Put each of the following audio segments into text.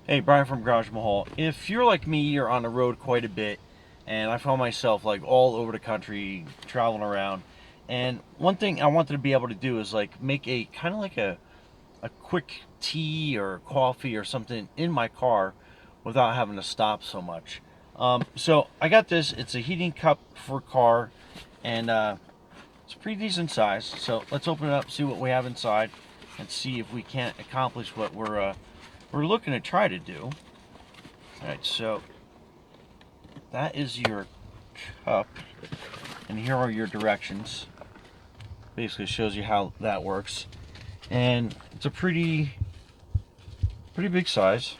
Hey, Brian from Garage Mahal. If you're like me, you're on the road quite a bit, and I found myself like all over the country traveling around. And one thing I wanted to be able to do is like make a kind of like a quick tea or coffee or something in my car without having to stop so much. So I got this. It's a heating cup for a car, and it's a pretty decent size. So let's open it up, see what we have inside, and see if we can't accomplish what we're looking to try to do. All right, so that is your cup, and here are your directions. Basically shows you how that works, and it's a pretty big size,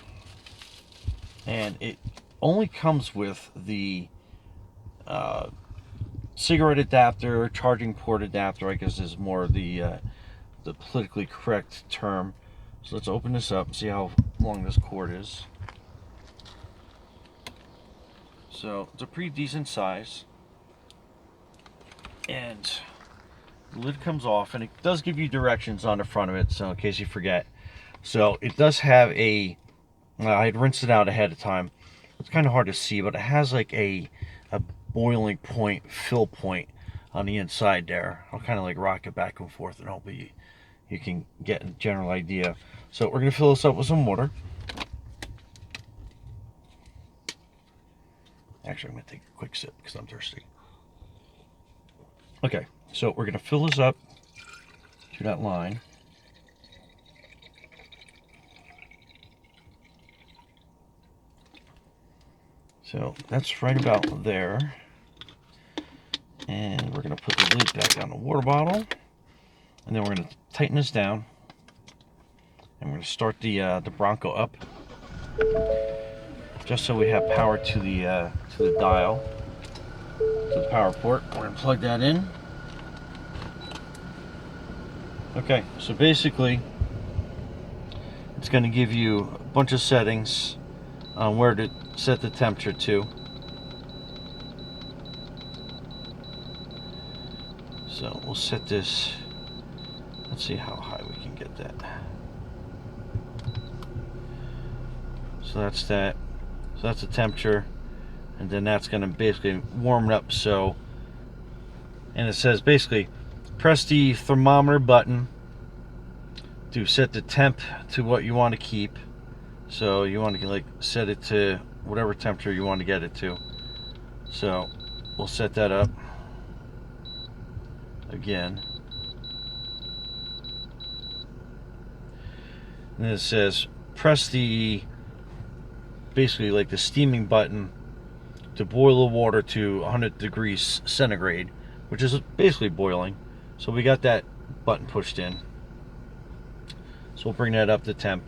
and it only comes with the cigarette adapter, charging port adapter, I guess is more the politically correct term. So let's open this up and see how long this cord is. So it's a pretty decent size, and the lid comes off, and it does give you directions on the front of it, so in case you forget. So it does have I had rinsed it out ahead of time. It's kind of hard to see, but it has like a boiling point, fill point on the inside there. I'll kind of like rock it back and forth, and hopefully you can get a general idea. So we're gonna fill this up with some water. Actually, I'm gonna take a quick sip because I'm thirsty. Okay, so we're gonna fill this up to that line. So that's right about there. And we're gonna put the lid back on the water bottle. And then we're gonna tighten this down. And we're gonna start the Bronco up, just so we have power to the dial, to the power port. We're gonna plug that in. Okay, so basically, it's gonna give you a bunch of settings on where to set the temperature to. So we'll set this. Let's see how high we can get that. So that's that. So that's the temperature, and then that's going to basically warm it up. So, and it says basically, press the thermometer button to set the temp to what you want to keep. So you want to like set it to whatever temperature you want to get it to. So we'll set that up again. And then it says press the basically like the steaming button to boil the water to 100 degrees centigrade, which is basically boiling. So we got that button pushed in. So we'll bring that up to temp.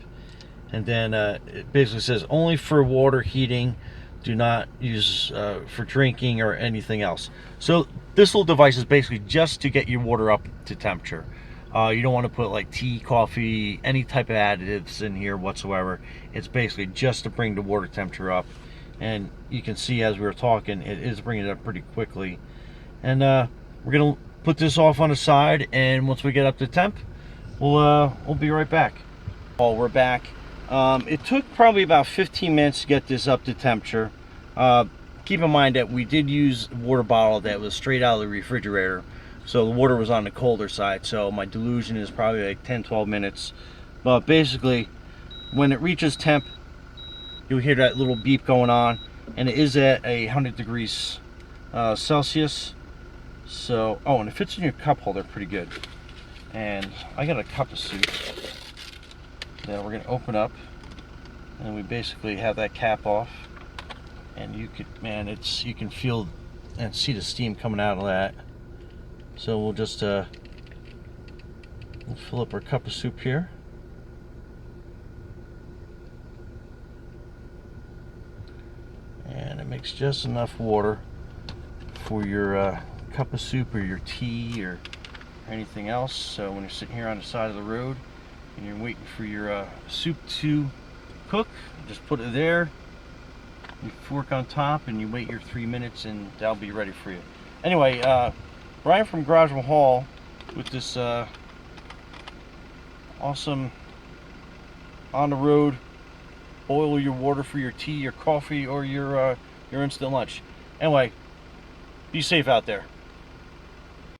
And then it basically says only for water heating, do not use for drinking or anything else. So this little device is basically just to get your water up to temperature. You don't want to put like tea, coffee, any type of additives in here whatsoever. It's basically just to bring the water temperature up. And you can see as we were talking, it is bringing it up pretty quickly. And we're gonna put this off on the side, and once we get up to temp, we'll be right back. Oh, we're back. It took probably about 15 minutes to get this up to temperature. Keep in mind that we did use a water bottle that was straight out of the refrigerator, so the water was on the colder side, so my dilution is probably like 10-12 minutes. But basically, when it reaches temp, you'll hear that little beep going on, and it is at 100 degrees Celsius. So, oh, and it fits in your cup holder pretty good. And I got a cup of soup that we're gonna open up, and we basically have that cap off, and you can feel and see the steam coming out of that. So we'll just we'll fill up our cup of soup here. And it makes just enough water for your cup of soup or your tea or anything else. So when you're sitting here on the side of the road and you're waiting for your soup to cook, just put it there, you fork on top, and you wait your 3 minutes, and that'll be ready for you. Anyway, Brian from Garage Mahal with this awesome on the road boil your water for your tea, your coffee, or your instant lunch. Anyway, be safe out there.